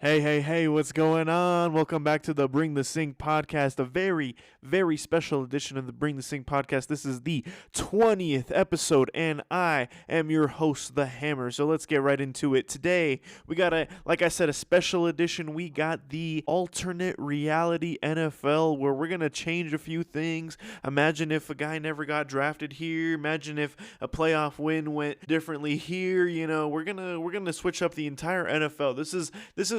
Hey, hey, hey, what's going on? Welcome back to the Bring the Sing podcast, a very, very special edition of the Bring the Sing podcast. This is the 20th episode, and I am your host, The Hammer. So let's get right into it. Today, we got like I said, a special edition. We got the alternate reality NFL, where we're going to change a few things. Imagine if a guy never got drafted here. Imagine if a playoff win went differently here. You know, we're gonna switch up the entire NFL. This is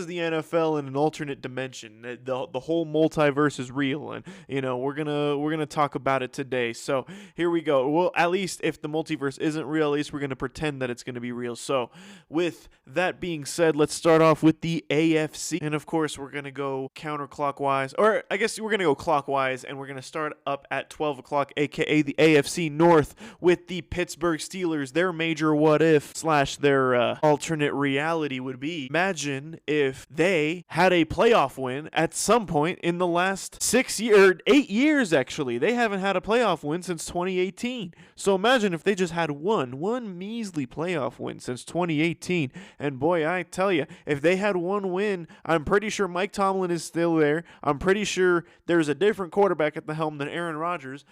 the NFL in an alternate dimension. The whole multiverse is real, and we're gonna talk about it today. So here we go. Well, at least if the multiverse isn't real, at least we're gonna pretend that it's gonna be real. So with that being said, let's start off with the AFC, and of course we're gonna go counterclockwise, or I guess we're gonna go clockwise, and we're gonna start up at 12 o'clock, aka the AFC North, with the Pittsburgh Steelers. Their major what if / their alternate reality would be: imagine if they had a playoff win at some point in the last 8 years. Actually, they haven't had a playoff win since 2018. So imagine if they just had one measly playoff win since 2018. And boy, I tell you, if they had one win, I'm pretty sure Mike Tomlin is still there. I'm pretty sure there's a different quarterback at the helm than Aaron Rodgers.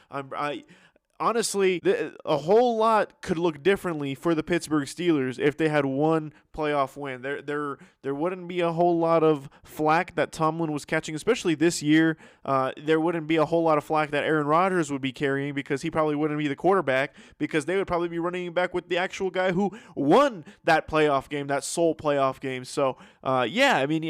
Honestly, a whole lot could look differently for the Pittsburgh Steelers if they had one playoff win. There wouldn't be a whole lot of flack that Tomlin was catching, especially this year. There wouldn't be a whole lot of flack that Aaron Rodgers would be carrying, because he probably wouldn't be the quarterback, because they would probably be running back with the actual guy who won that playoff game, that sole playoff game. So, yeah, I mean,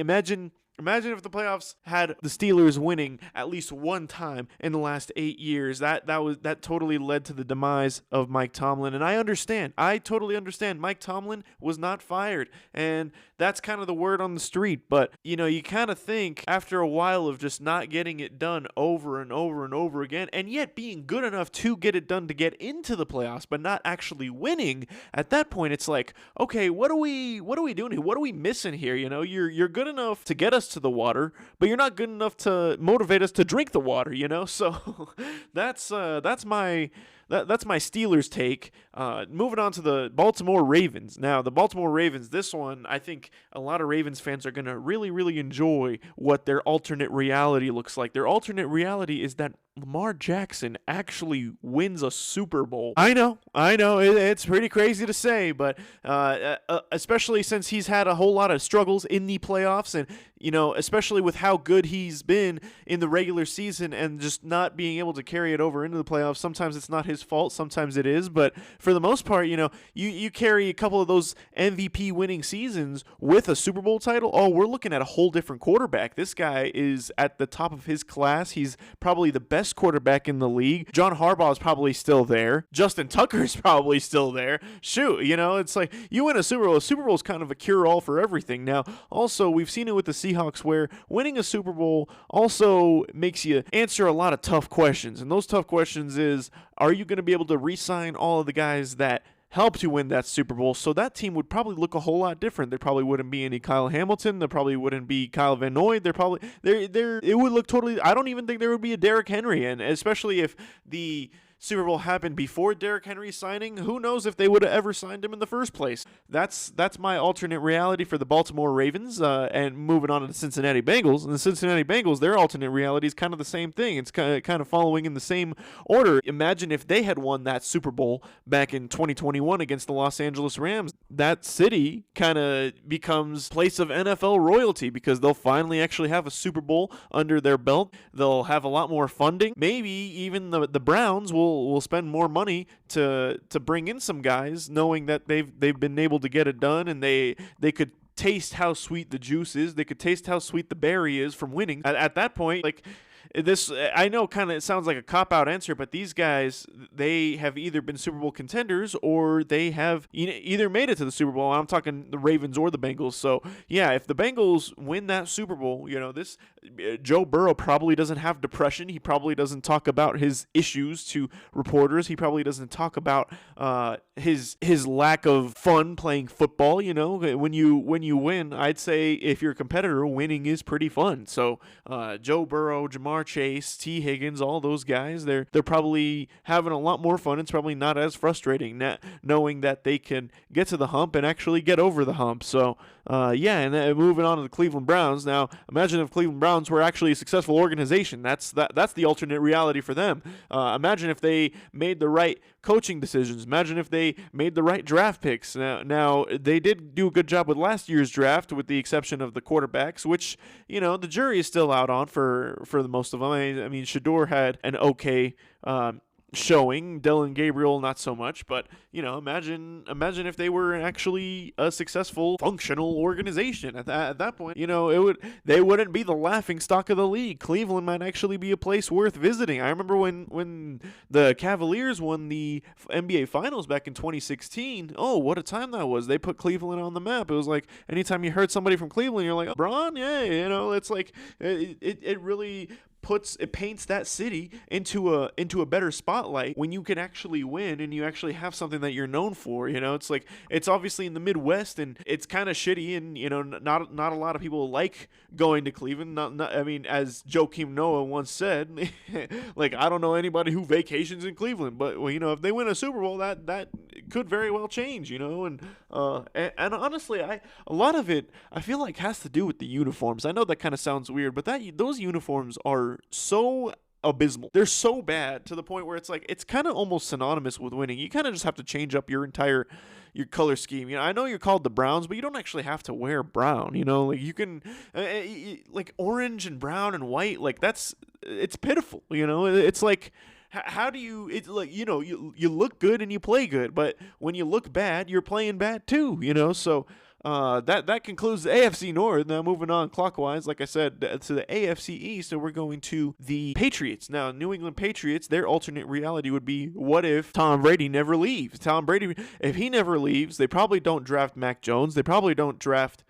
Imagine if the playoffs had the Steelers winning at least one time in the last 8 years. That totally led to the demise of Mike Tomlin. And I totally understand. Mike Tomlin was not fired, and that's kind of the word on the street. But you kind of think after a while of just not getting it done over and over and over again, and yet being good enough to get it done to get into the playoffs, but not actually winning. At that point, it's like, okay, what are we doing here? What are we missing here? You're good enough to get us to the water, but you're not good enough to motivate us to drink the water, So that's my Steelers take. Moving on to the Baltimore Ravens. Now, the Baltimore Ravens, this one, I think a lot of Ravens fans are going to really, really enjoy what their alternate reality looks like. Their alternate reality is that Lamar Jackson actually wins a Super Bowl. I know, it's pretty crazy to say, but especially since he's had a whole lot of struggles in the playoffs, and especially with how good he's been in the regular season and just not being able to carry it over into the playoffs. Sometimes it's not his fault, sometimes it is, but for the most part, you carry a couple of those MVP winning seasons with a Super Bowl title. Oh, we're looking at a whole different quarterback. This guy is at the top of his class. He's probably the best quarterback in the league. John Harbaugh is probably still there. Justin Tucker is probably still there. Shoot, it's like you win a Super Bowl. A Super Bowl is kind of a cure-all for everything. Now, also, we've seen it with the Seahawks, where winning a Super Bowl also makes you answer a lot of tough questions. And those tough questions is, are you going to be able to re-sign all of the guys that helped you win that Super Bowl? So that team would probably look a whole lot different. There probably wouldn't be any Kyle Hamilton. There probably wouldn't be Kyle Van Noy. It would look totally. I don't even think there would be a Derrick Henry, and especially if the Super Bowl happened before Derrick Henry signing, who knows if they would have ever signed him in the first place. That's my alternate reality for the Baltimore Ravens. And moving on to the Cincinnati Bengals. And the Cincinnati Bengals, their alternate reality is kind of the same thing. It's kind of following in the same order. Imagine if they had won that Super Bowl back in 2021 against the Los Angeles Rams. That city kind of becomes place of NFL royalty, because they'll finally actually have a Super Bowl under their belt. They'll have a lot more funding. Maybe even the Browns will spend more money to bring in some guys, knowing that they've been able to get it done, and they could taste how sweet the juice is. They could taste how sweet the berry is from winning. At that point, like, this, I know, kind of it sounds like a cop-out answer, but these guys, they have either been Super Bowl contenders, or they have either made it to the Super Bowl. I'm talking the Ravens or the Bengals. So yeah, if the Bengals win that Super Bowl, this Joe Burrow probably doesn't have depression. He probably doesn't talk about his issues to reporters. He probably doesn't talk about his lack of fun playing football. When you win, I'd say if you're a competitor, winning is pretty fun. So Joe Burrow, Jamar Chase, T. Higgins, all those guys, they're probably having a lot more fun. It's probably not as frustrating knowing that they can get to the hump and actually get over the hump. So yeah, and then moving on to the Cleveland Browns. Now, imagine if Cleveland Browns were actually a successful organization. That's the alternate reality for them. Imagine if they made the right coaching decisions. Imagine if they made the right draft picks. Now they did do a good job with last year's draft, with the exception of the quarterbacks, which the jury is still out on for the most of them. I mean, Shador had an okay showing. Dylan Gabriel not so much, but imagine if they were actually a successful functional organization at that point. They wouldn't be the laughing stock of the league. Cleveland might actually be a place worth visiting. I remember when the Cavaliers won the NBA Finals back in 2016. Oh, what a time that was. They put Cleveland on the map. It was like anytime you heard somebody from Cleveland, you're like, oh, Bron, yeah, it's like it really paints that city into a better spotlight when you can actually win and you actually have something that you're known for. It's like, it's obviously in the Midwest and it's kind of shitty, and not a lot of people like going to Cleveland. I mean, as Joakim Noah once said, like, I don't know anybody who vacations in Cleveland, but if they win a Super Bowl, that could very well change. And honestly, a lot of it I feel like has to do with the uniforms. I know that kind of sounds weird, but those uniforms are so abysmal. They're so bad to the point where it's like, it's kind of almost synonymous with winning. You kind of just have to change up your color scheme. I know you're called the Browns, but you don't actually have to wear brown. Like, you can like orange and brown and white. Like, it's pitiful. It's like, how do you? It's like, you look good and you play good, but when you look bad, you're playing bad too. So. That concludes the AFC North. Now moving on clockwise, like I said, to the AFC East, so we're going to the Patriots. Now, New England Patriots, their alternate reality would be, what if Tom Brady never leaves? Tom Brady, if he never leaves, they probably don't draft Mac Jones. They probably don't draft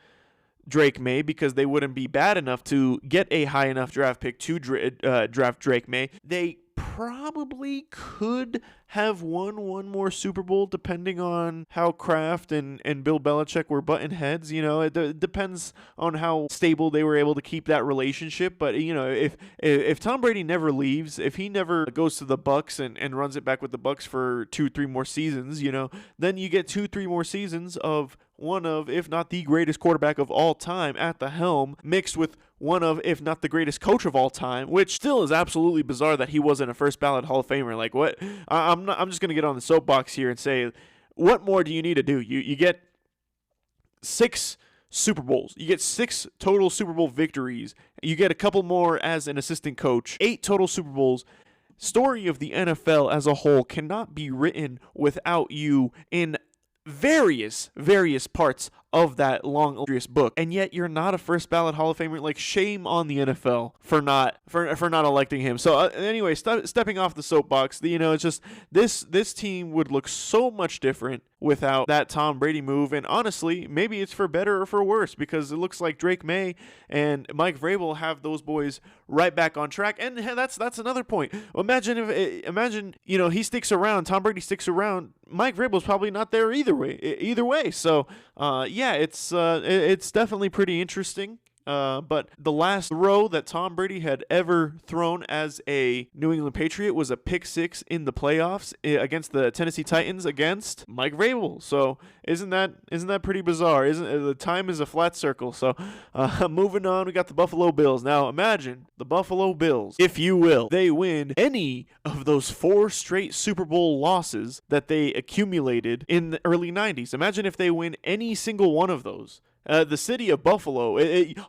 Drake May, because they wouldn't be bad enough to get a high enough draft pick to draft Drake May. They probably could have won one more Super Bowl, depending on how Kraft and Bill Belichick were butting heads. It depends on how stable they were able to keep that relationship. But if Tom Brady never leaves, if he never goes to the Bucs and runs it back with the Bucs for 2-3 more seasons, then you get 2-3 more seasons of one of, if not the greatest quarterback of all time at the helm, mixed with one of, if not the greatest coach of all time, which still is absolutely bizarre that he wasn't a first ballot Hall of Famer. Like, what? I'm just going to get on the soapbox here and say, what more do you need to do? You get 6 Super Bowls. You get 6 total Super Bowl victories. You get a couple more as an assistant coach. 8 total Super Bowls. Story of the NFL as a whole cannot be written without you in various parts of that long, illustrious book, and yet you're not a first ballot Hall of Famer. Like, shame on the NFL for not electing him. So anyway, stepping off the soapbox, it's just this team would look so much different without that Tom Brady move. And honestly, maybe it's for better or for worse, because it looks like Drake May and Mike Vrabel have those boys right back on track. And that's another point. Imagine he sticks around, Tom Brady sticks around, Mike Vrabel's probably not there either way. So yeah, it's definitely pretty interesting. But the last throw that Tom Brady had ever thrown as a New England Patriot was a pick 6 in the playoffs against the Tennessee Titans against Mike Vrabel. So isn't that pretty bizarre? The time is a flat circle? So moving on, we got the Buffalo Bills. Now imagine the Buffalo Bills, if you will, they win any of those 4 straight Super Bowl losses that they accumulated in the early 90s. Imagine if they win any single one of those. The city of Buffalo,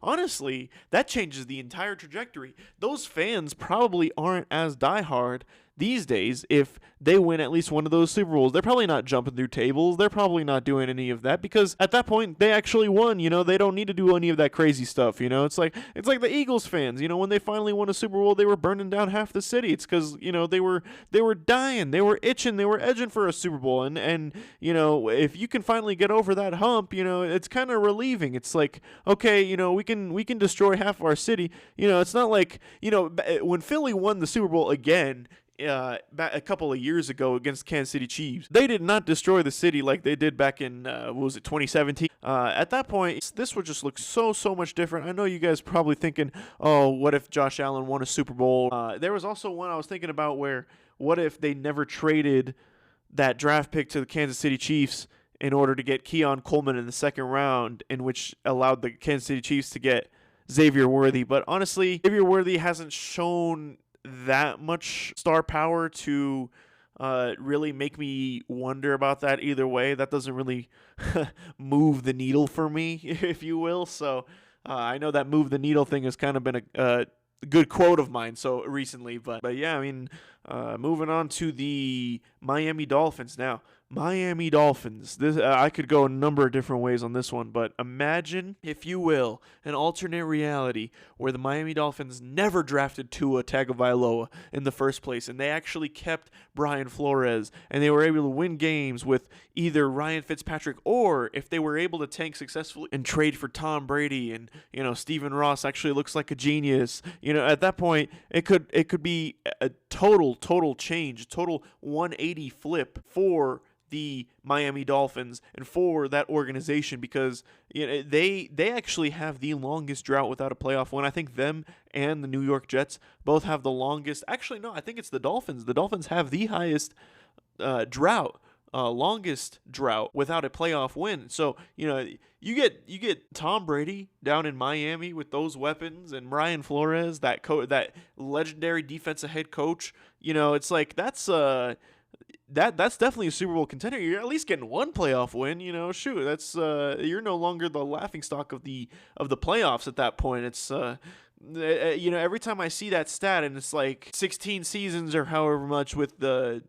honestly, that changes the entire trajectory. Those fans probably aren't as diehard these days if they win at least one of those Super Bowls. They're probably not jumping through tables. They're probably not doing any of that, because at that point they actually won. They don't need to do any of that crazy stuff. It's like the Eagles fans. When they finally won a Super Bowl, they were burning down half the city. It's because they were dying, they were itching, they were edging for a Super Bowl. And if you can finally get over that hump, it's kind of relieving. It's like, okay, we can destroy half of our city. It's not like when Philly won the Super Bowl again. Back a couple of years ago against Kansas City Chiefs, they did not destroy the city like they did back in 2017. At that point, this would just look so much different. I know you guys probably thinking, oh, what if Josh Allen won a Super Bowl? There was also one I was thinking about where, what if they never traded that draft pick to the Kansas City Chiefs in order to get Keon Coleman in the second round, in which allowed the Kansas City Chiefs to get Xavier Worthy. But honestly, Xavier Worthy hasn't shown that much star power to really make me wonder about that either way. That doesn't really move the needle for me, if you will. So I know that move the needle thing has kind of been a good quote of mine so recently. But yeah, I mean, moving on to the Miami Dolphins now. Miami Dolphins. This I could go a number of different ways on this one, but imagine, if you will, an alternate reality where the Miami Dolphins never drafted Tua Tagovailoa in the first place, and they actually kept Brian Flores, and they were able to win games with either Ryan Fitzpatrick, or if they were able to tank successfully and trade for Tom Brady, and Stephen Ross actually looks like a genius. At that point, it could be a total change, total 180 flip for the Miami Dolphins and for that organization, because they actually have the longest drought without a playoff win. I think them and the New York Jets both have the longest. Actually, no, I think it's the Dolphins. The Dolphins have the highest longest drought without a playoff win. So you get Tom Brady down in Miami with those weapons, and Brian Flores, that legendary defensive head coach. It's like that's definitely a Super Bowl contender. You're at least getting one playoff win. Shoot, that's you're no longer the laughingstock of the playoffs at that point. It's every time I see that stat, and it's like 16 seasons or however much with the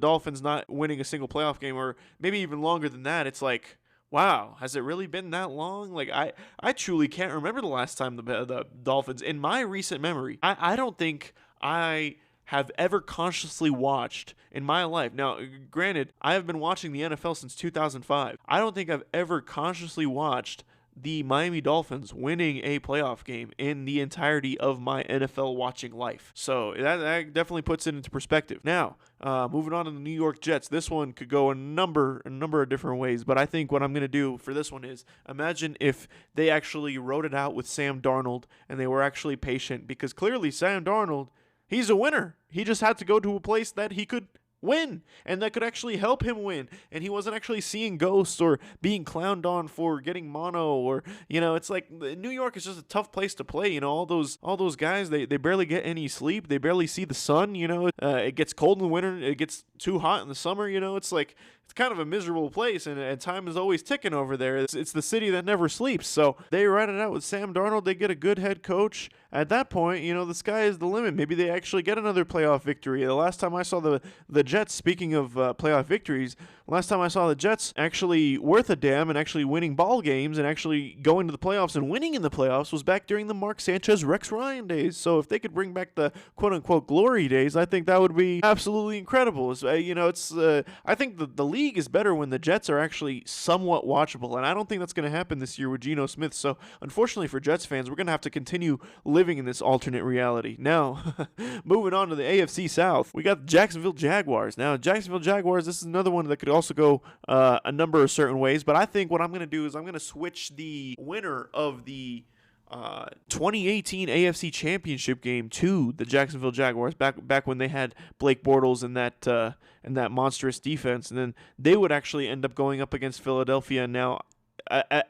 Dolphins not winning a single playoff game, or maybe even longer than that, it's like, wow, has it really been that long? Like, I truly can't remember the last time the Dolphins, in my recent memory, I don't think I have ever consciously watched in my life. Now, granted, I have been watching the NFL since 2005. I don't think I've ever consciously watched the Miami Dolphins winning a playoff game in the entirety of my NFL watching life. So that definitely puts it into perspective. Now, moving on to the New York Jets. This one could go a number of different ways, but I think what I'm going to do for this one is imagine if they actually wrote it out with Sam Darnold and they were actually patient, because clearly Sam Darnold, he's a winner. He just had to go to a place that he could win and that could actually help him win, and he wasn't actually seeing ghosts or being clowned on for getting mono, or it's like New York is just a tough place to play. All those guys, they barely get any sleep, they barely see the sun. It gets cold in the winter, it gets too hot in the summer. It's like it's kind of a miserable place, and time is always ticking over there. It's the city that never sleeps. So they ride it out with Sam Darnold. They get a good head coach. At that point, the sky is the limit. Maybe they actually get another playoff victory. The last time I saw the Jets, speaking of playoff victories, last time I saw the Jets actually worth a damn and actually winning ball games and actually going to the playoffs and winning in the playoffs was back during the Mark Sanchez, Rex Ryan days. So if they could bring back the quote-unquote glory days, I think that would be absolutely incredible. I think the league is better when the Jets are actually somewhat watchable, and I don't think that's going to happen this year with Geno Smith. So unfortunately for Jets fans, we're going to have to continue living in this alternate reality. Now, moving on to the AFC South, we got the Jacksonville Jaguars. Now, Jacksonville Jaguars, this is another one that could also go a number of certain ways, but I think what I'm going to do is I'm going to switch the winner of the 2018 AFC Championship game to the Jacksonville Jaguars, back when they had Blake Bortles and that monstrous defense, and then they would actually end up going up against Philadelphia. Now,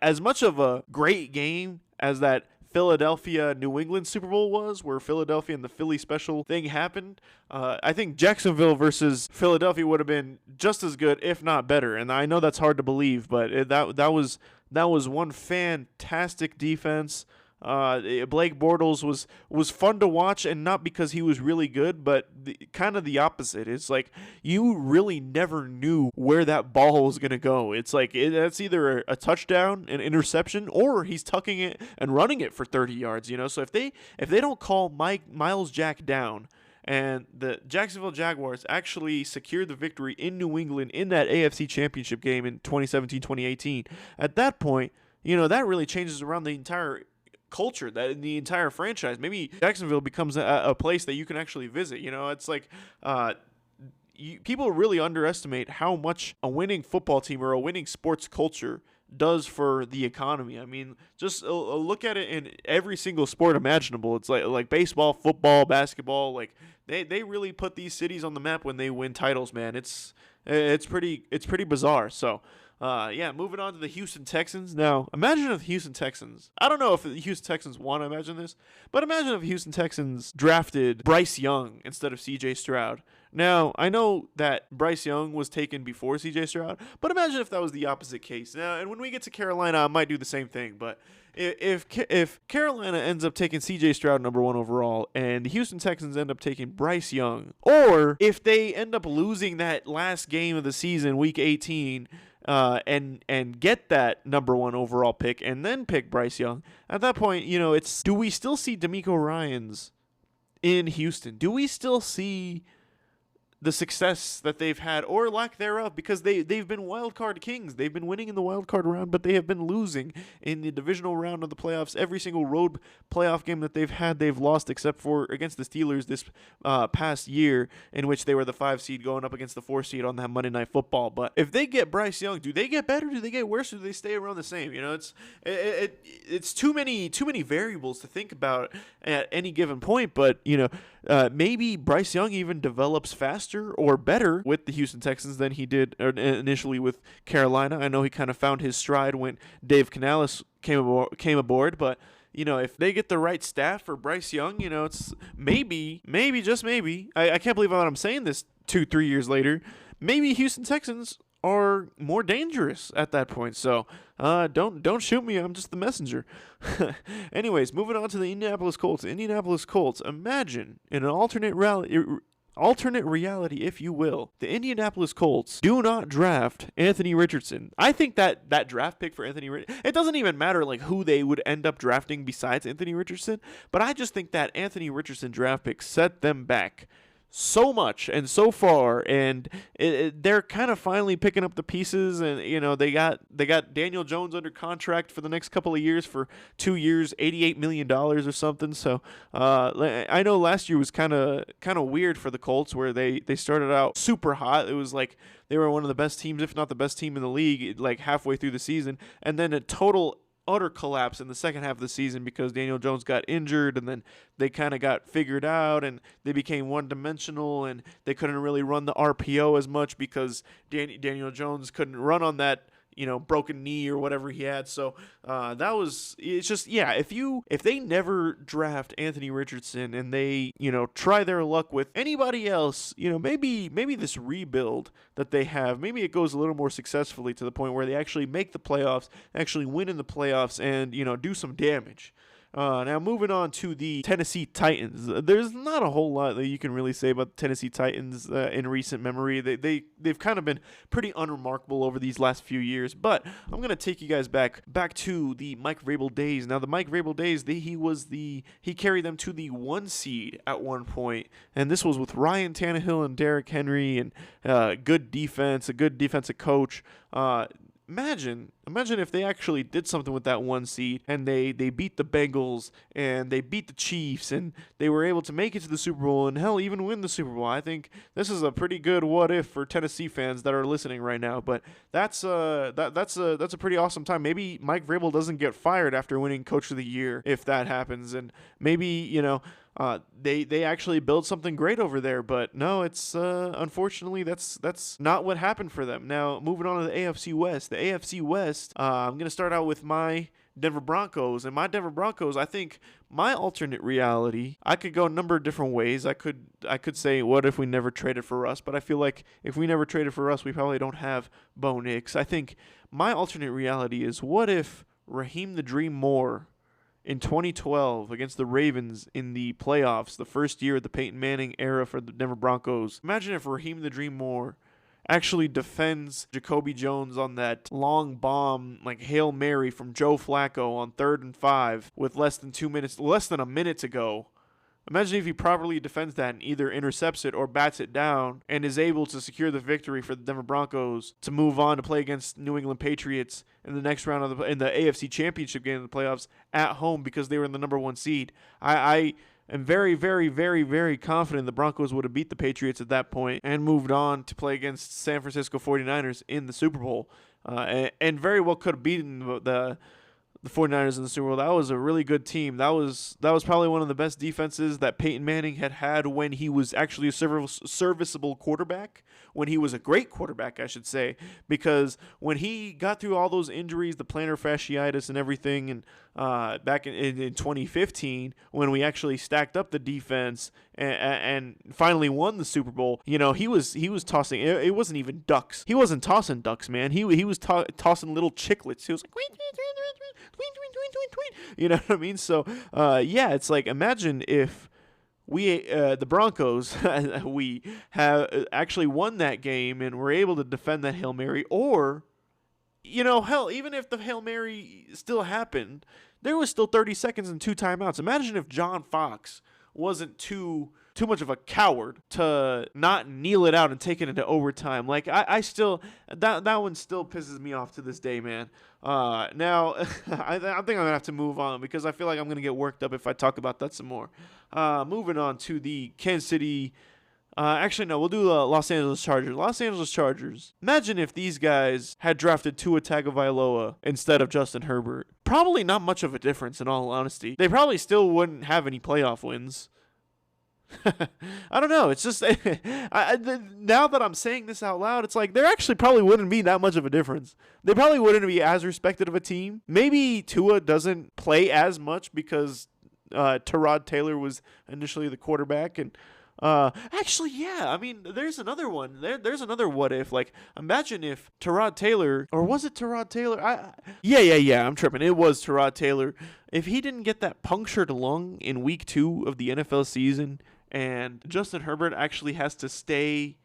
as much of a great game as that Philadelphia-New England Super Bowl was, where Philadelphia and the Philly special thing happened, I think Jacksonville versus Philadelphia would have been just as good, if not better. And I know that's hard to believe, but that was one fantastic defense. Blake Bortles was fun to watch, and not because he was really good, but kind of the opposite. It's like you really never knew where that ball was going to go. It's like that's either a touchdown, an interception, or he's tucking it and running it for 30 yards. So if they don't call Miles Jack down, and the Jacksonville Jaguars actually secured the victory in New England in that AFC Championship game in 2017-2018, at that point, that really changes around the entire culture, that in the entire franchise. Maybe Jacksonville becomes a place that you can actually visit. It's like people really underestimate how much a winning football team or a winning sports culture does for the economy. I mean, just look at it in every single sport imaginable. It's like baseball, football, basketball. Like they really put these cities on the map when they win titles, man. It's pretty bizarre. So Yeah, moving on to the Houston Texans. Now, imagine if the Houston Texans, I don't know if the Houston Texans want to imagine this, but imagine if Houston Texans drafted Bryce Young instead of CJ Stroud. Now, I know that Bryce Young was taken before CJ Stroud, but imagine if that was the opposite case. Now, and when we get to Carolina, I might do the same thing, but if Carolina ends up taking CJ Stroud number 1 overall and the Houston Texans end up taking Bryce Young, or if they end up losing that last game of the season, week 18, and get that number 1 overall pick and then pick Bryce Young, at that point, it's, do we still see D'Amico Ryans in Houston? Do we still see the success that they've had, or lack thereof, because they've been wild card kings. They've been winning in the wild card round, but they have been losing in the divisional round of the playoffs. Every single road playoff game that they've had, they've lost, except for against the Steelers this past year, in which they were the 5 seed going up against the 4 seed on that Monday Night Football. But if they get Bryce Young, do they get better? Do they get worse? Or do they stay around the same? It's too many variables to think about at any given point. But maybe Bryce Young even develops faster or better with the Houston Texans than he did initially with Carolina. I know he kind of found his stride when Dave Canales came aboard, but if they get the right staff for Bryce Young, it's maybe, just maybe, I can't believe I'm saying this 2-3 years later, maybe Houston Texans are more dangerous at that point. So don't shoot me. I'm just the messenger. Anyways, moving on to the Indianapolis Colts. Imagine in an alternate reality, if you will, the Indianapolis Colts do not draft Anthony Richardson. I think that draft pick for Anthony Richardson, it doesn't even matter who they would end up drafting besides Anthony Richardson, but I just think that Anthony Richardson draft pick set them back so much and so far, and they're kind of finally picking up the pieces, and they got Daniel Jones under contract for the next couple of years for 2 years, $88 million or something. So I know last year was kind of weird for the Colts, where they started out super hot. It was like they were one of the best teams, if not the best team in the league, halfway through the season, and then a total utter collapse in the second half of the season because Daniel Jones got injured, and then they kind of got figured out, and they became one-dimensional, and they couldn't really run the RPO as much because Daniel Jones couldn't run on that broken knee or whatever he had. So it's just, yeah, if they never draft Anthony Richardson and they, try their luck with anybody else, maybe this rebuild that they have, maybe it goes a little more successfully to the point where they actually make the playoffs, actually win in the playoffs, and, do some damage. Now, moving on to the Tennessee Titans. There's not a whole lot that you can really say about the Tennessee Titans in recent memory. They've kind of been pretty unremarkable over these last few years, but I'm going to take you guys back to the Mike Vrabel days. Now, the Mike Vrabel days, he carried them to the 1 seed at one point, and this was with Ryan Tannehill and Derrick Henry and good defense, a good defensive coach. Imagine if they actually did something with that 1 seed and they beat the Bengals and they beat the Chiefs and they were able to make it to the Super Bowl and hell, even win the Super Bowl. I think this is a pretty good what if for Tennessee fans that are listening right now. But that's a pretty awesome time. Maybe Mike Vrabel doesn't get fired after winning Coach of the Year if that happens, and maybe they actually build something great over there, but no, it's unfortunately that's not what happened for them. Now, moving on to the AFC West. The AFC West, I'm going to start out with my Denver Broncos. And my Denver Broncos, I think my alternate reality, I could go a number of different ways. I could say, what if we never traded for Russ? But I feel like if we never traded for Russ, we probably don't have Bo Nix. I think my alternate reality is, what if Raheem the Dream Moore in 2012 against the Ravens in the playoffs, the first year of the Peyton Manning era for the Denver Broncos. Imagine if Raheem the Dream Moore actually defends Jacoby Jones on that long bomb, Hail Mary from Joe Flacco on 3rd and 5 with less than a minute to go. Imagine if he properly defends that and either intercepts it or bats it down and is able to secure the victory for the Denver Broncos to move on to play against New England Patriots in the next round in the AFC Championship game of the playoffs at home because they were in the number 1 seed. I am very, very, very, very confident the Broncos would have beat the Patriots at that point and moved on to play against San Francisco 49ers in the Super Bowl, and very well could have beaten the 49ers in the Super Bowl. That was a really good team. That was probably one of the best defenses that Peyton Manning had when he was actually a serviceable quarterback, when he was a great quarterback, I should say, because when he got through all those injuries, the plantar fasciitis and everything, and back in 2015, when we actually stacked up the defense and finally won the Super Bowl, he was tossing. It wasn't even ducks. He wasn't tossing ducks, man. He was tossing little chiclets. He was like, you know what I mean? So, yeah, it's like, imagine if we, the Broncos, we have actually won that game and were able to defend that Hail Mary, or, hell, even if the Hail Mary still happened, there was still 30 seconds and 2 timeouts. Imagine if John Fox wasn't too much of a coward to not kneel it out and take it into overtime. Like, I still, that one still pisses me off to this day, man. Now, I think I'm going to have to move on because I feel like I'm going to get worked up if I talk about that some more. Moving on to the Kansas City. Actually, no, we'll do the Los Angeles Chargers. Los Angeles Chargers. Imagine if these guys had drafted Tua Tagovailoa instead of Justin Herbert. Probably not much of a difference, in all honesty. They probably still wouldn't have any playoff wins. I don't know. It's just now that I'm saying this out loud, it's like there actually probably wouldn't be that much of a difference. They probably wouldn't be as respected of a team. Maybe Tua doesn't play as much because Tyrod Taylor was initially the quarterback, and actually, yeah. I mean, there's another one. There's another what if. Like, imagine if Tyrod Taylor, or was it Tyrod Taylor? Yeah. I'm tripping. It was Tyrod Taylor. If he didn't get that punctured lung in week 2 of the NFL season, and Justin Herbert actually has to stay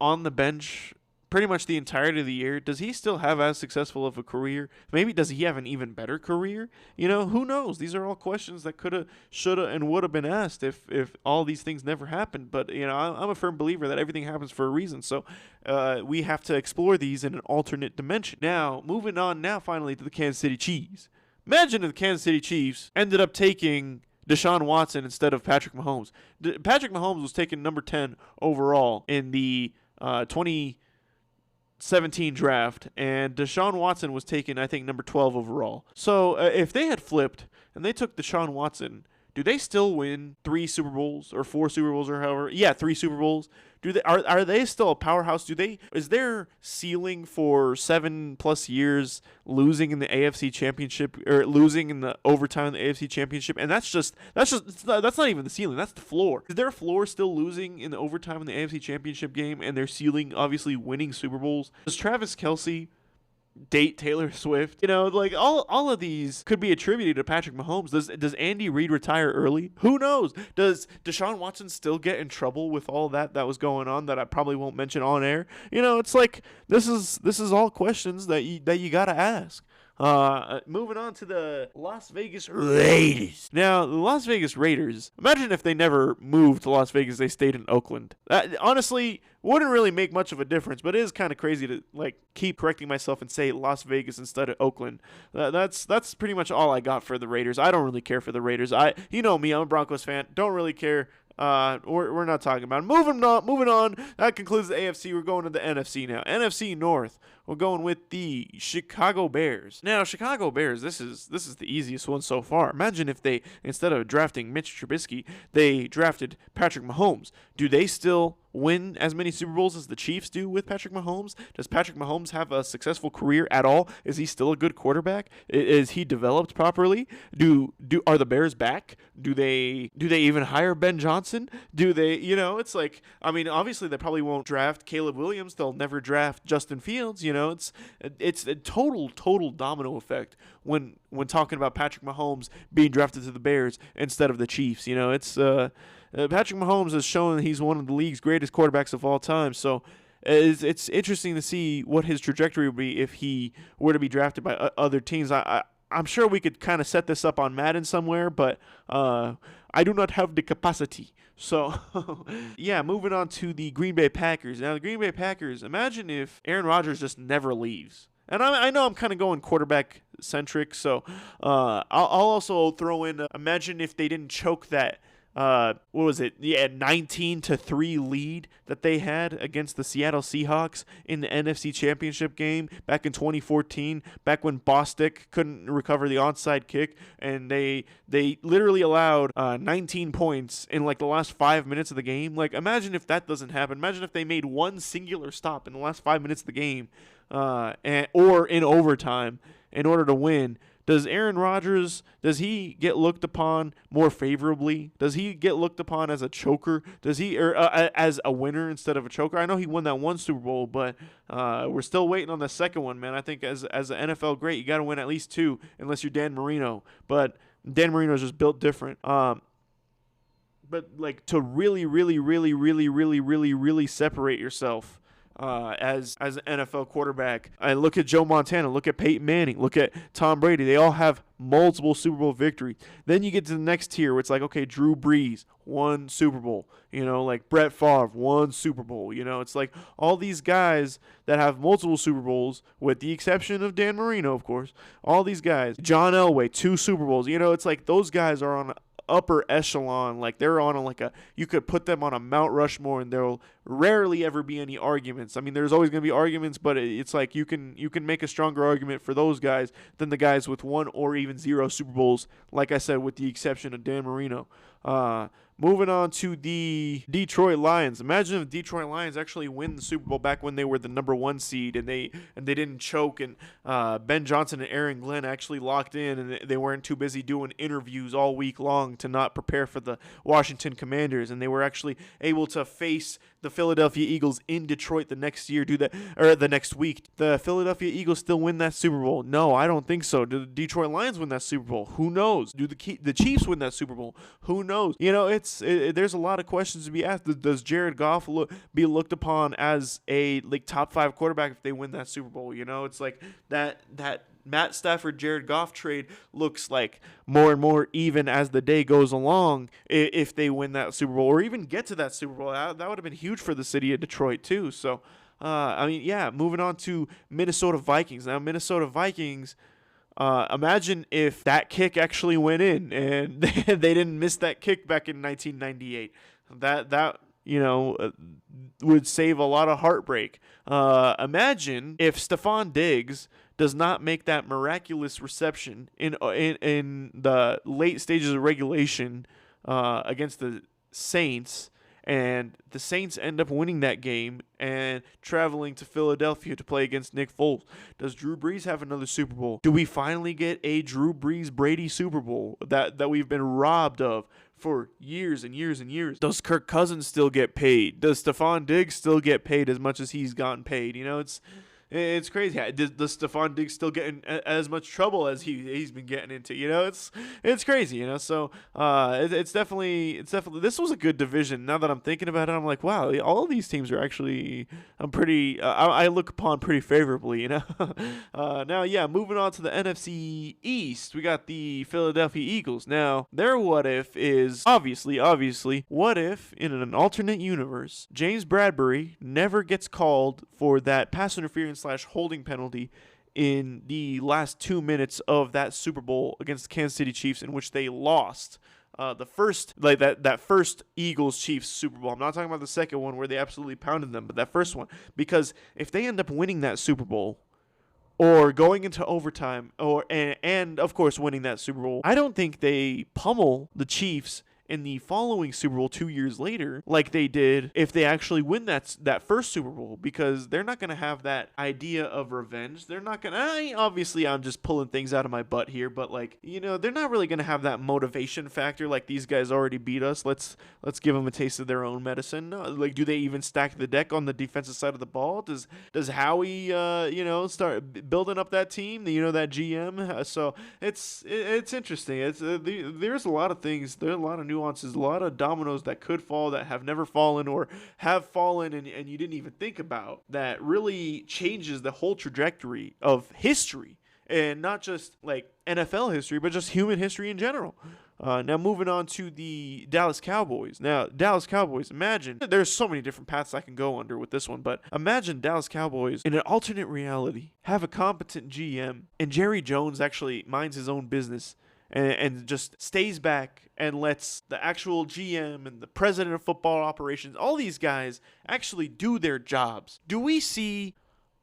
on the bench pretty much the entirety of the year, does he still have as successful of a career? Maybe does he have an even better career? Who knows? These are all questions that coulda, shoulda, and woulda been asked if all these things never happened. But, I'm a firm believer that everything happens for a reason. So we have to explore these in an alternate dimension. Now, moving on finally to the Kansas City Chiefs. Imagine if the Kansas City Chiefs ended up taking Deshaun Watson instead of Patrick Mahomes. Patrick Mahomes was taken number 10 overall in the 2017 draft, and Deshaun Watson was taken, I think, number 12 overall. So if they had flipped and they took Deshaun Watson, do they still win 3 Super Bowls or 4 Super Bowls or however? Yeah, 3 Super Bowls. Are they still a powerhouse? Is their ceiling for 7+ years losing in the AFC Championship or losing in the overtime in the AFC Championship? And that's not even the ceiling. That's the floor. Is their floor still losing in the overtime in the AFC Championship game, and their ceiling obviously winning Super Bowls? Does Travis Kelce date Taylor Swift? Like all of these could be attributed to Patrick Mahomes. Does Andy Reid retire early? Who knows? Does Deshaun Watson still get in trouble with all that was going on that I probably won't mention on air? It's like this is all questions that you gotta ask. Moving on to the Las Vegas Raiders. Now, the Las Vegas Raiders, imagine if they never moved to Las Vegas, they stayed in Oakland. Honestly, wouldn't really make much of a difference, but it is kind of crazy to keep correcting myself and say Las Vegas instead of Oakland. That's pretty much all I got for the Raiders. I don't really care for the Raiders. Me, I'm a Broncos fan. Don't really care. We're not talking about it. Moving on. That concludes the AFC. We're going to the NFC now. NFC North. We're going with the Chicago Bears. Now, Chicago Bears, this is the easiest one so far. Imagine if they, instead of drafting Mitch Trubisky, they drafted Patrick Mahomes. Do they still win as many Super Bowls as the Chiefs do with Patrick Mahomes? Does Patrick Mahomes have a successful career at all? Is he still a good quarterback? Is he developed properly? Are the Bears back? Do they even hire Ben Johnson? Do they, it's like, I mean, obviously they probably won't draft Caleb Williams. They'll never draft Justin Fields. It's a total domino effect when talking about Patrick Mahomes being drafted to the Bears instead of the Chiefs. Patrick Mahomes has shown that he's one of the league's greatest quarterbacks of all time. So it's interesting to see what his trajectory would be if he were to be drafted by other teams. I'm sure we could kind of set this up on Madden somewhere, but I do not have the capacity. So, yeah, moving on to the Green Bay Packers. Now, the Green Bay Packers, imagine if Aaron Rodgers just never leaves. And I know I'm kind of going quarterback-centric, so I'll also throw in, imagine if they didn't choke that what was it? Yeah, 19-3 lead that they had against the Seattle Seahawks in the NFC Championship game back in 2014, back when Bostic couldn't recover the onside kick, and they literally allowed 19 points in like the last 5 minutes of the game. Like, imagine if that doesn't happen. Imagine if they made one singular stop in the last 5 minutes of the game, or in overtime in order to win. Does Aaron Rodgers, does he get looked upon more favorably? Does he get looked upon as a choker? Does he, or as a winner instead of a choker? I know he won that one Super Bowl, but we're still waiting on the second one, man. I think as an NFL great, you got to win at least two, unless you're Dan Marino. But Dan Marino is just built different. But like, to really, really, really, really, really, really, really separate yourself as an NFL quarterback. I look at Joe Montana, look at Peyton Manning, look at Tom Brady. They all have multiple Super Bowl victories. Then you get to the next tier where it's like, okay, Drew Brees, one Super Bowl. You know, like Brett Favre, one Super Bowl. You know, it's like all these guys that have multiple Super Bowls, with the exception of Dan Marino, of course. All these guys. John Elway, 2 Super Bowls. You know, it's like those guys are on upper echelon. Like, they're on you could put them on a Mount Rushmore and there'll rarely ever be any arguments. I mean, there's always going to be arguments, but it's like you can make a stronger argument for those guys than the guys with 1 or even 0 Super Bowls, like I said, with the exception of Dan Marino. Moving on to the Detroit Lions. Imagine if the Detroit Lions actually win the Super Bowl back when they were the number 1 seed and they didn't choke, and Ben Johnson and Aaron Glenn actually locked in, and they weren't too busy doing interviews all week long to not prepare for the Washington Commanders, and they were actually able to face the Philadelphia Eagles in Detroit the next year, the next week. The Philadelphia Eagles still win that Super Bowl? No, I don't think so. Do the Detroit Lions win that Super Bowl? Who knows? Do the Chiefs win that Super Bowl? Who knows? You know, there's a lot of questions to be asked. Does Jared Goff be looked upon as a top 5 quarterback if they win that Super Bowl? You know, it's like that Matt Stafford, Jared Goff trade looks like more and more even as the day goes along if they win that Super Bowl or even get to that Super Bowl. That would have been huge for the city of Detroit too. So, I mean, yeah, moving on to Minnesota Vikings. Now, Minnesota Vikings, imagine if that kick actually went in and they didn't miss that kick back in 1998. That would save a lot of heartbreak. Imagine if Stephon Diggs does not make that miraculous reception in the late stages of regulation against the Saints, and the Saints end up winning that game and traveling to Philadelphia to play against Nick Foles. Does Drew Brees have another Super Bowl? Do we finally get a Drew Brees-Brady Super Bowl that we've been robbed of for years and years and years? Does Kirk Cousins still get paid? Does Stephon Diggs still get paid as much as he's gotten paid? You know, it's crazy. Does Stephon Diggs still get in as much trouble as he's been getting into? You know, it's crazy. You know, so it's definitely this was a good division. Now that I'm thinking about it, I'm like, wow, all of these teams are actually I look upon pretty favorably. You know, now yeah, moving on to the NFC East, we got the Philadelphia Eagles. Now their what if is obviously what if in an alternate universe James Bradbury never gets called for that pass interference / holding penalty in the last 2 minutes of that Super Bowl against the Kansas City Chiefs, in which they lost the first, that first Eagles-Chiefs Super Bowl. I'm not talking about the second one where they absolutely pounded them, but that first one. Because if they end up winning that Super Bowl or going into overtime and of course winning that Super Bowl, I don't think they pummel the Chiefs in the following Super Bowl 2 years later like they did if they actually win that first Super Bowl, because they're not going to have that idea of revenge. They're not going to, obviously I'm just pulling things out of my butt here, but they're not really going to have that motivation factor like these guys already beat us. Let's give them a taste of their own medicine. No, do they even stack the deck on the defensive side of the ball? Does Howie start building up that team, that GM? So it's interesting. There's a lot of things, there's a lot of nuances, a lot of dominoes that could fall that have never fallen or have fallen and you didn't even think about, that really changes the whole trajectory of history, and not just NFL history, but just human history in general. Now moving on to the Dallas Cowboys. Now, Dallas Cowboys, imagine, there's so many different paths I can go under with this one, but imagine Dallas Cowboys in an alternate reality have a competent GM and Jerry Jones actually minds his own business and just stays back and lets the actual GM and the president of football operations, all these guys, actually do their jobs, do we see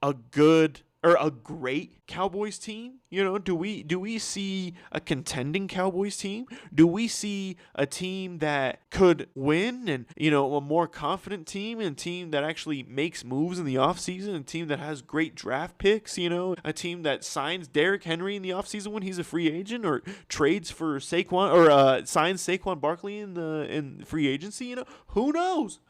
a good or a great Cowboys team? Do we see a contending Cowboys team? Do we see a team that could win and, a more confident team and a team that actually makes moves in the offseason, a team that has great draft picks, a team that signs Derrick Henry in the offseason when he's a free agent or trades for Saquon or signs Saquon Barkley in free agency, Who knows?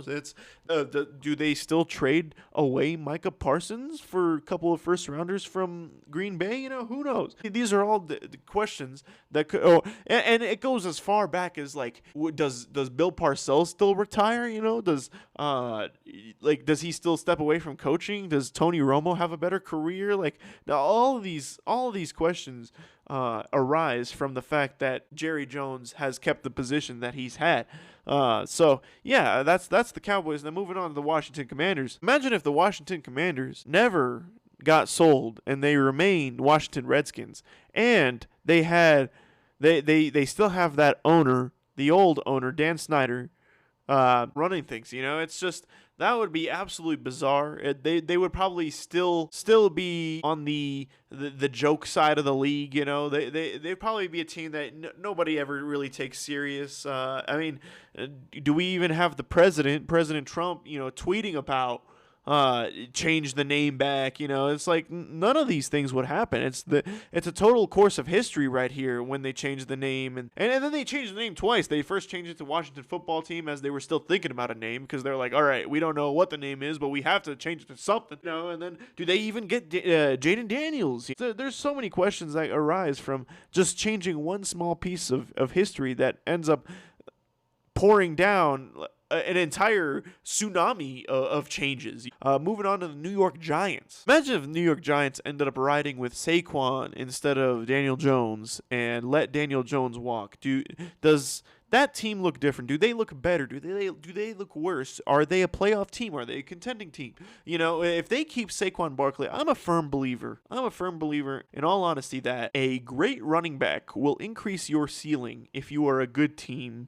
It's do they still trade away Micah Parsons for a couple of first rounders from Green Bay? Who knows? These are all the questions that could. Oh, and it goes as far back as like, does Bill Parcells still retire? Does he still step away from coaching? Does Tony Romo have a better career? Like, all of these questions arise from the fact that Jerry Jones has kept the position that he's had. So yeah, that's the Cowboys. Now moving on to the Washington Commanders. Imagine if the Washington Commanders never got sold and they remained Washington Redskins, and they still have that owner, the old owner, Dan Snyder, running things. It's just, that would be absolutely bizarre. They would probably still be on the joke side of the league. They'd probably be a team that nobody ever really takes serious. Do we even have the President Trump, tweeting about change the name back? It's like none of these things would happen. It's a total course of history right here when they changed the name, and then they changed the name twice. They first changed it to Washington Football Team as they were still thinking about a name, because they're like, all right, we don't know what the name is, but we have to change it to something. And then do they even get Jaden Daniels? There's so many questions that arise from just changing one small piece of history that ends up pouring down an entire tsunami of changes. Moving on to the New York Giants. Imagine if the New York Giants ended up riding with Saquon instead of Daniel Jones and let Daniel Jones walk. Does that team look different? Do they look better? Do they look worse? Are they a playoff team? Are they a contending team? If they keep Saquon Barkley, I'm a firm believer, in all honesty, that a great running back will increase your ceiling if you are a good team,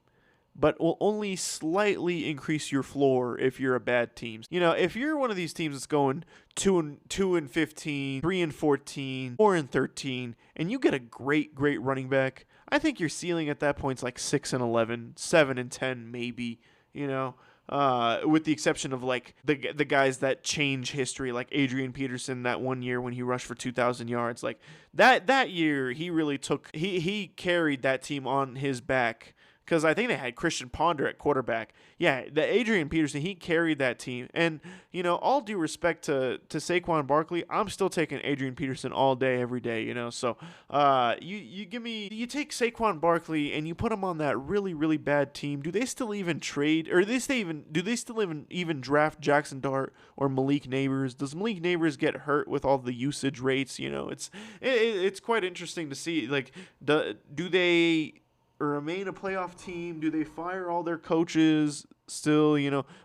but will only slightly increase your floor if you're a bad team. If you're one of these teams that's going 2-15, 3-14, 4-13, and you get a great running back, I think your ceiling at that point is like 6-11, 7-10 maybe. With the exception of like the guys that change history, like Adrian Peterson that one year when he rushed for 2,000 yards. Like that year, he really he carried that team on his back. Because I think they had Christian Ponder at quarterback. Yeah, the Adrian Peterson, he carried that team. And, all due respect to Saquon Barkley, I'm still taking Adrian Peterson all day, every day, So you take Saquon Barkley and you put him on that really, really bad team. Do they still even trade, or do they still even draft Jackson Dart or Malik Neighbors? Does Malik Neighbors get hurt with all the usage rates? It's quite interesting to see. Like, do they remain a playoff team? Do they fire all their coaches still?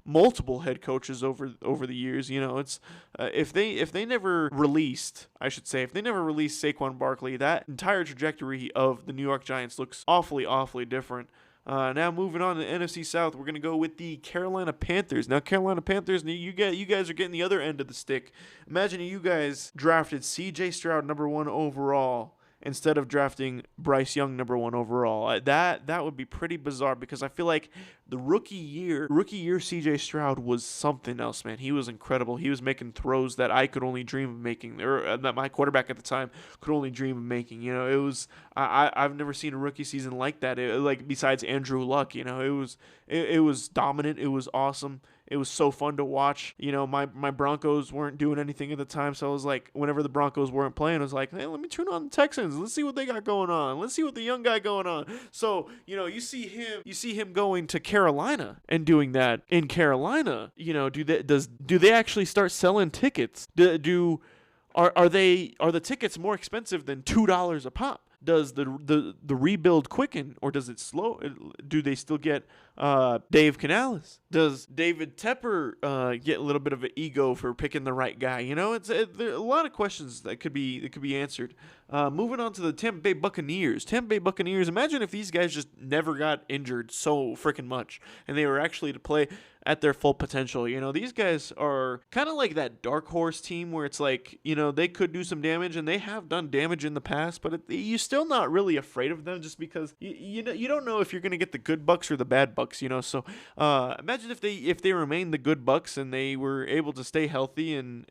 Multiple head coaches over the years. It's if they never released Saquon Barkley, that entire trajectory of the New York Giants looks awfully different. Now moving on to the NFC South, we're gonna go with the Carolina Panthers. Now Carolina Panthers, you guys are getting the other end of the stick. Imagine you guys drafted C.J. Stroud #1 overall instead of drafting Bryce Young #1 overall. That would be pretty bizarre, because I feel like the rookie year CJ Stroud was something else, man. He was incredible. He was making throws that I could only dream of making, or that my quarterback at the time could only dream of making. It was I've never seen a rookie season like that. Like besides Andrew Luck, it was dominant. It was awesome. It was so fun to watch. My Broncos weren't doing anything at the time, so I was like, whenever the Broncos weren't playing, I was like, hey, let me turn on the Texans. Let's see what they got going on. Let's see what the young guy going on. So, you see him going to Carolina and doing that in Carolina. Do they actually start selling tickets? Are the tickets more expensive than $2 a pop? Does the rebuild quicken, or does it slow? Do they still get Dave Canales? Does David Tepper get a little bit of an ego for picking the right guy? There are a lot of questions that could be answered. Moving on to the Tampa Bay Buccaneers. Tampa Bay Buccaneers. Imagine if these guys just never got injured so freaking much, and they were actually to play at their full potential. These guys are kind of like that dark horse team where it's like, they could do some damage, and they have done damage in the past, but you're still not really afraid of them just because you don't know if you're going to get the good Bucks or the bad Bucks. So imagine if they remain the good Bucks and they were able to stay healthy and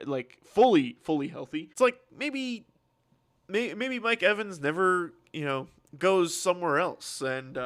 like fully healthy. It's like maybe Mike Evans never, goes somewhere else, and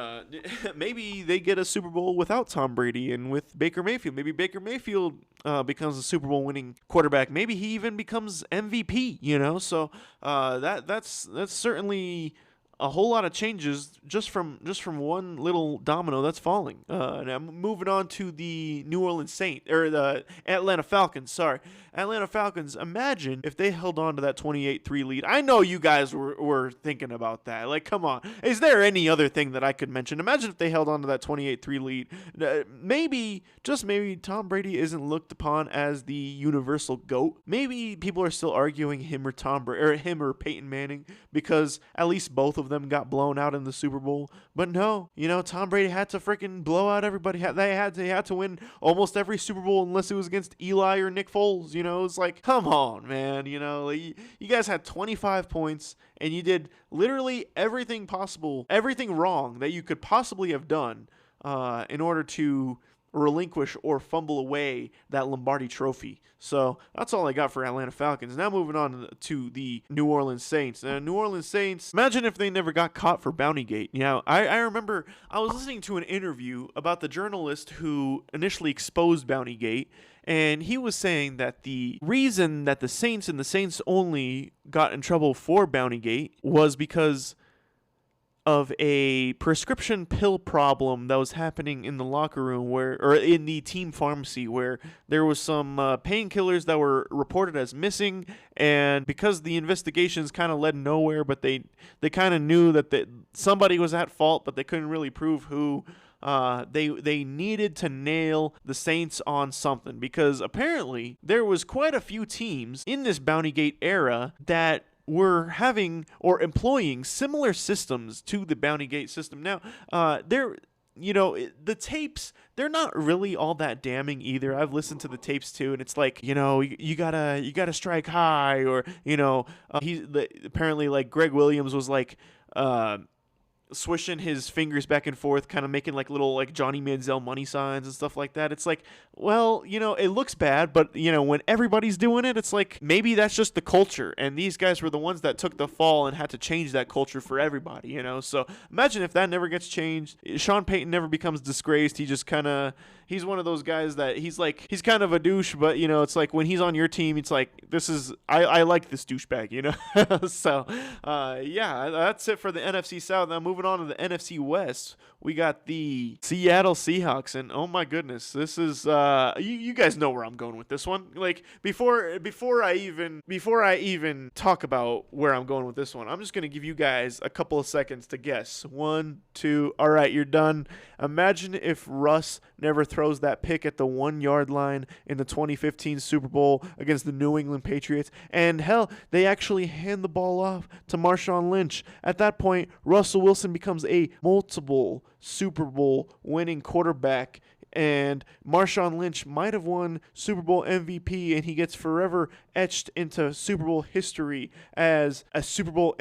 maybe they get a Super Bowl without Tom Brady and with Baker Mayfield. Maybe Baker Mayfield becomes a Super Bowl winning quarterback. Maybe he even becomes MVP. So that's certainly a whole lot of changes just from one little domino that's falling. And I'm moving on to the New Orleans Saints, or the Atlanta Falcons. Sorry, Atlanta Falcons. Imagine if they held on to that 28-3 lead. I know you guys were thinking about that. Like, come on, is there any other thing that I could mention? Imagine if they held on to that 28-3 lead. Maybe, just maybe, Tom Brady isn't looked upon as the universal GOAT. Maybe people are still arguing him or Peyton Manning, because at least both of them got blown out in the Super Bowl. But no, Tom Brady had to freaking blow out everybody. They had to win almost every Super Bowl unless it was against Eli or Nick Foles. It's like, come on, man. You guys had 25 points and you did literally everything possible, everything wrong that you could possibly have done in order to relinquish or fumble away that Lombardi trophy. So that's all I got for Atlanta Falcons. Now moving on to the New Orleans Saints. New Orleans Saints, imagine if they never got caught for Bountygate. I remember I was listening to an interview about the journalist who initially exposed Bountygate, and he was saying that the reason that the Saints and the Saints only got in trouble for Bountygate was because of a prescription pill problem that was happening in the locker room or in the team pharmacy, where there was some painkillers that were reported as missing, and because the investigations kind of led nowhere, but they kind of knew that somebody was at fault, but they couldn't really prove who. They needed to nail the Saints on something, because apparently there was quite a few teams in this Bountygate era that were having or employing similar systems to the Bountygate system. Now, the tapes, they're not really all that damning either. I've listened to the tapes too, and it's like, you gotta strike high, or apparently like Greg Williams was like swishing his fingers back and forth, kind of making like little like Johnny Manziel money signs and stuff like that. It's like, well, it looks bad, but when everybody's doing it, it's like maybe that's just the culture, and these guys were the ones that took the fall and had to change that culture for everybody. So imagine if that never gets changed. Sean Payton never becomes disgraced. He just kind of, he's one of those guys that he's kind of a douche, but it's like when he's on your team, it's like, I like this douchebag, So yeah, that's it for the NFC South. Now moving on to the NFC West, we got the Seattle Seahawks, and oh my goodness, this is you guys know where I'm going with this one. Like before I even talk about where I'm going with this one, I'm just gonna give you guys a couple of seconds to guess. 1, 2, all right, you're done. Imagine if Russ never throws that pick at the 1-yard line in the 2015 Super Bowl against the New England Patriots, and hell, they actually hand the ball off to Marshawn Lynch. At that point, Russell Wilson becomes a multiple Super Bowl winning quarterback, and Marshawn Lynch might have won Super Bowl MVP, and he gets forever etched into Super Bowl history as a Super Bowl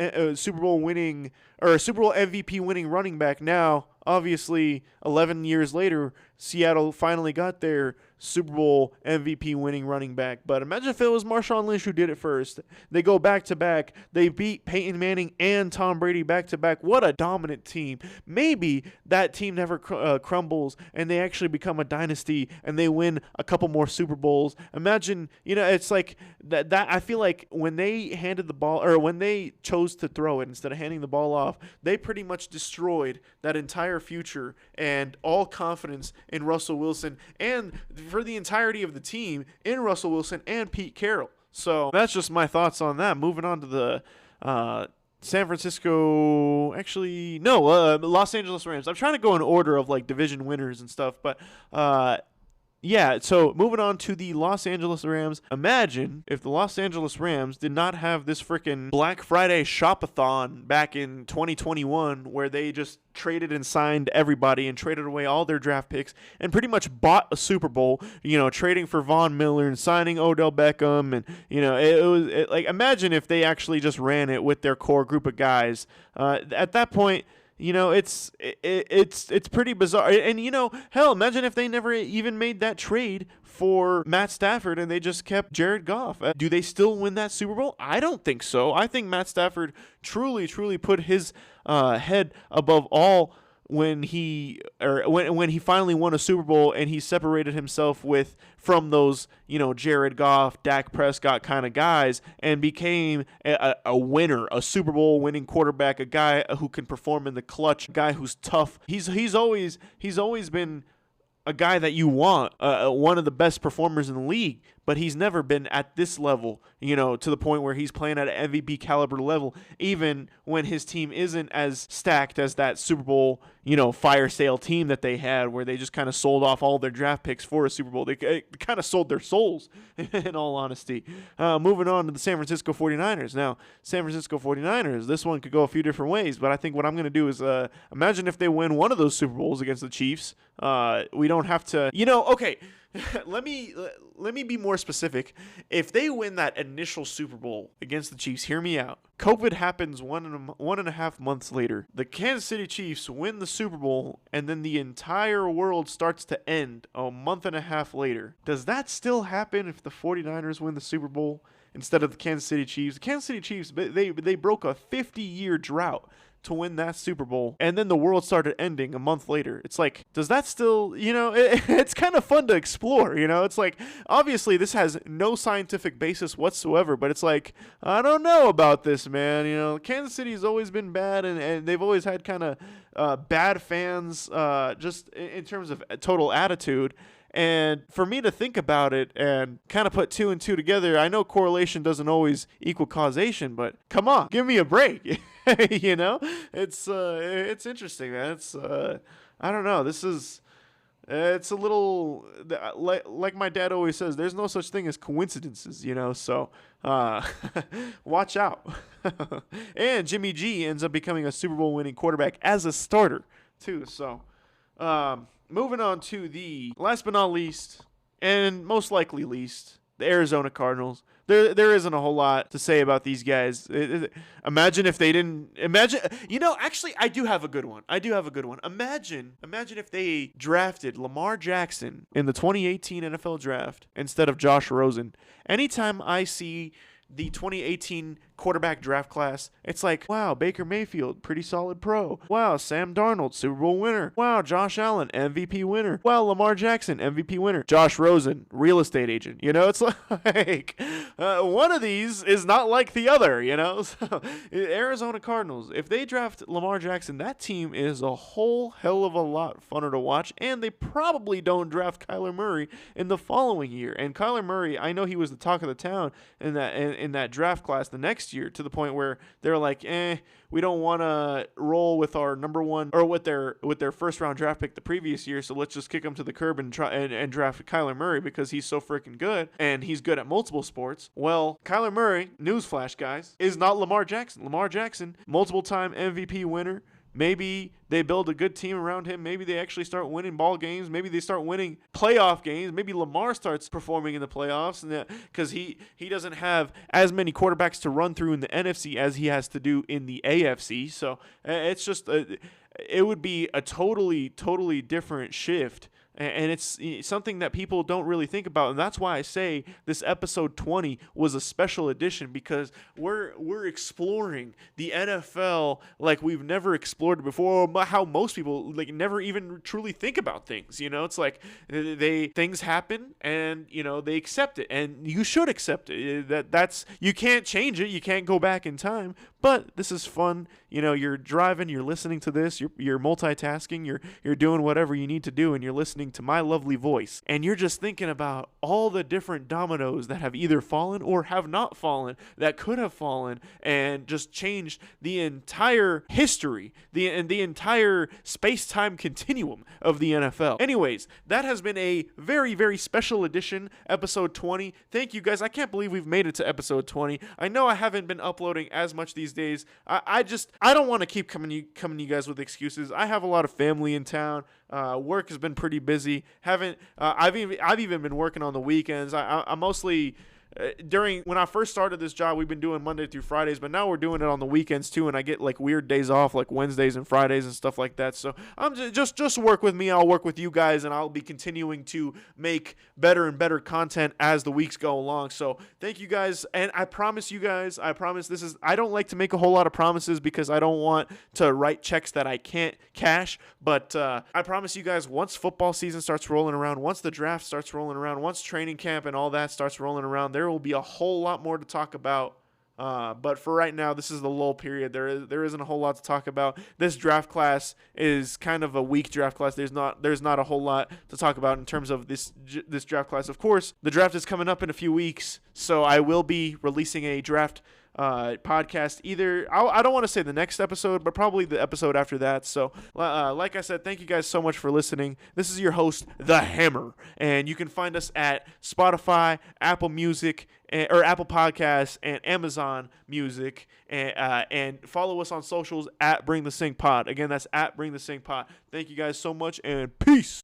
winning, or a Super Bowl MVP winning running back. Now, obviously, 11 years later, Seattle finally got their Super Bowl MVP winning running back. But imagine if it was Marshawn Lynch who did it first. They go back-to-back. They beat Peyton Manning and Tom Brady back-to-back. What a dominant team. Maybe that team never crumbles, and they actually become a dynasty, and they win a couple more Super Bowls. Imagine, it's like that. I feel like when they handed the ball, or when they chose to throw it instead of handing the ball off, they pretty much destroyed that entire future and all confidence in Russell Wilson, and for the entirety of the team in Russell Wilson and Pete Carroll. So that's just my thoughts on that. Moving on to the San Francisco, actually, no, Los Angeles Rams. I'm trying to go in order of like division winners and stuff, but yeah, so moving on to the Los Angeles Rams. Imagine if the Los Angeles Rams did not have this freaking Black Friday shop-a-thon back in 2021 where they just traded and signed everybody and traded away all their draft picks and pretty much bought a Super Bowl, trading for Von Miller and signing Odell Beckham. And, it was like, imagine if they actually just ran it with their core group of guys. At that point, it's pretty bizarre. And, hell, imagine if they never even made that trade for Matt Stafford and they just kept Jared Goff. Do they still win that Super Bowl? I don't think so. I think Matt Stafford truly, truly put his head above all when he finally won a Super Bowl and he separated himself from those, Jared Goff, Dak Prescott kind of guys and became a winner, a Super Bowl winning quarterback, a guy who can perform in the clutch, a guy who's tough. He's always been a guy that you want, one of the best performers in the league, but he's never been at this level, to the point where he's playing at an MVP caliber level, even when his team isn't as stacked as that Super Bowl, fire sale team that they had where they just kind of sold off all their draft picks for a Super Bowl. They kind of sold their souls, in all honesty. Moving on to the San Francisco 49ers. Now, San Francisco 49ers, this one could go a few different ways, but I think what I'm going to do is imagine if they win one of those Super Bowls against the Chiefs. We don't have to, okay. Let me be more specific. If they win that initial Super Bowl against the Chiefs, hear me out. COVID happens 1.5 months later. The Kansas City Chiefs win the Super Bowl, and then the entire world starts to end a month and a half later. Does that still happen if the 49ers win the Super Bowl instead of the Kansas City Chiefs? The Kansas City Chiefs, they broke a 50-year drought to win that Super Bowl, and then the world started ending a month later. It's like, does that still, it's kind of fun to explore, it's like, obviously this has no scientific basis whatsoever, but it's like, I don't know about this, man. Kansas City's always been bad, and they've always had kind of bad fans, just in terms of total attitude. And for me to think about it and kind of put two and two together, I know correlation doesn't always equal causation, but come on, give me a break. It's interesting, man. I don't know. It's a little, like my dad always says, there's no such thing as coincidences, so watch out. And Jimmy G ends up becoming a Super Bowl winning quarterback as a starter too. So, moving on to the last but not least, and most likely least, the Arizona Cardinals. There isn't a whole lot to say about these guys. Imagine if they didn't. Actually, I do have a good one. Imagine if they drafted Lamar Jackson in the 2018 NFL Draft instead of Josh Rosen. Anytime I see the 2018 quarterback draft class, it's like, wow, Baker Mayfield, pretty solid pro. Wow, Sam Darnold, Super Bowl winner. Wow, Josh Allen, MVP winner. Wow, Lamar Jackson, MVP winner. Josh Rosen, real estate agent. It's like one of these is not like the other, So, Arizona Cardinals, if they draft Lamar Jackson, that team is a whole hell of a lot funner to watch, and they probably don't draft Kyler Murray in the following year. And Kyler Murray, I know he was the talk of the town in that draft class the next year, to the point where they're like, we don't want to roll with our number one or with their first round draft pick the previous year, so let's just kick them to the curb and try and draft Kyler Murray because he's so freaking good and he's good at multiple sports. Well, Kyler Murray, newsflash guys, is not Lamar Jackson. Lamar Jackson, multiple time MVP winner. Maybe they build a good team around him. Maybe they actually start winning ball games. Maybe they start winning playoff games. Maybe Lamar starts performing in the playoffs, because he doesn't have as many quarterbacks to run through in the NFC as he has to do in the AFC. So it's just it would be a totally different shift. And it's something that people don't really think about, and that's why I say this episode 20 was a special edition, because we're exploring the NFL like we've never explored before, or how most people like never even truly think about things. It's like things happen, and they accept it, and you should accept it. That's you can't change it, you can't go back in time. But this is fun. You're driving, you're listening to this, you're multitasking, you're doing whatever you need to do, and you're listening listening to my lovely voice, and you're just thinking about all the different dominoes that have either fallen or have not fallen, that could have fallen, and just changed the entire history, the entire space-time continuum of the NFL. Anyways, that has been a very, very special edition, episode 20. Thank you guys. I can't believe we've made it to episode 20. I know I haven't been uploading as much these days. I don't want to keep coming to you guys with excuses. I have a lot of family in town. Work has been pretty busy. I've even been working on the weekends. I'm mostly when I first started this job, we've been doing Monday through Fridays, but now we're doing it on the weekends too, and I get like weird days off, like Wednesdays and Fridays and stuff like that. So I'm just work with me. I'll work with you guys, and I'll be continuing to make better and better content as the weeks go along. So thank you guys, and I promise I don't like to make a whole lot of promises because I don't want to write checks that I can't cash, but I promise you guys, once football season starts rolling around, once the draft starts rolling around, once training camp and all that starts rolling around, there will be a whole lot more to talk about. But for right now, this is the lull period. There isn't a whole lot to talk about. This draft class is kind of a weak draft class. There's not a whole lot to talk about in terms of this draft class. Of course, the draft is coming up in a few weeks, so I will be releasing a draft podcast I don't want to say the next episode, but probably the episode after that. So like I said, thank you guys so much for listening. This is your host, The Hammer, and you can find us at Spotify, Apple Music, or Apple Podcasts, and Amazon Music, and follow us on socials at Bring the Sing Pod. Again, that's at Bring the Sing Pod. Thank you guys so much, and peace.